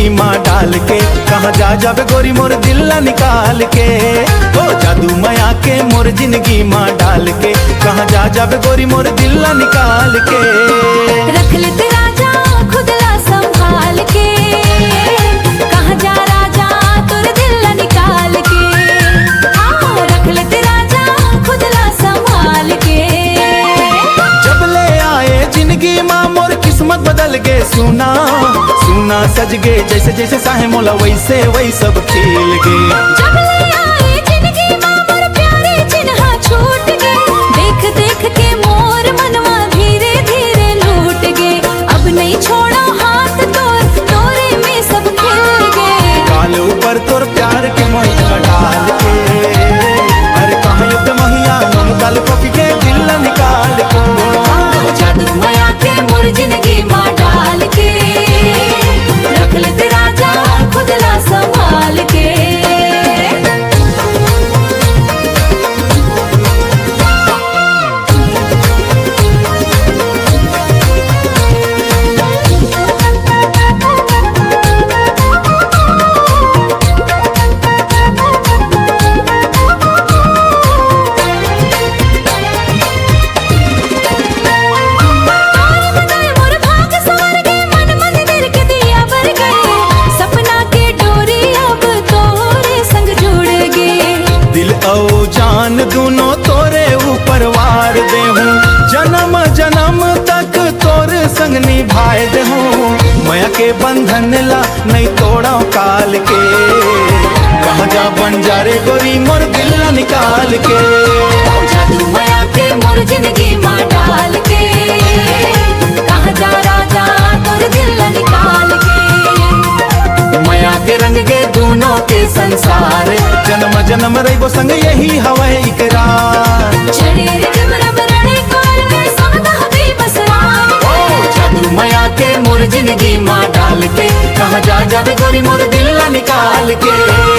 माँ डाल के, कहाँ जा जाबे गोरी मोर दिल ला निकाल के। ओ जादू माया के मोर जिंदगी माँ डाल के, कहाँ जा जाबे गोरी मोर दिल ला निकाल के। रख लेते राजा खुद ला संभाल के, कहाँ जा राजा तोर दिल ला निकाल के। हाँ रख लेते राजा खुद ला संभाल के। जब ले आए जिंदगी माँ मोर किस्मत बदल गे, सुना सुना सज गे, जैसे जैसे साहे मोला वैसे वही सब खिल गे। जब ले आए जिंदगी माँ मोर प्यारे चिन्ह छूट गे, देख देख के मोर मनवा धीरे धीरे लूट गे। अब नहीं छोड़ो हाथ तोर, तोरे में सब खिल गे। काल ऊपर तोर प्यार के मोह डाल के, अरे कहाँ युद्ध महिया काल कॉपी के दिल ला निकाल के। जादू माया के मोर जिंदगी माँ डाल के, रख लेते राजा खुद ला संभाल के। जान दोनों तोरे ऊपर वार दे हूँ, जन्म जन्म तक तोरे संग निभाए दे हूँ। माया के बंधन ला नहीं तोड़ा काल के, कहाँ जा बन जा रे गोरी मोर दिल ला निकाल के। जादू माया के मोर जिंदगी माँ डाल के, कहाँ जा राजा तोर दिल ला निकाल के। माया के रंग गे दोनों के संसार, जन्म जन्म रही संग यही हवे इकरार। चढ़े रे जबरब रणे कोल में समदा हबी बसरार। ओ जादू माया के मोर जिंदगी माँ डाल के, कहाँ जा जाबे गोरी मोर दिल ला निकाल के।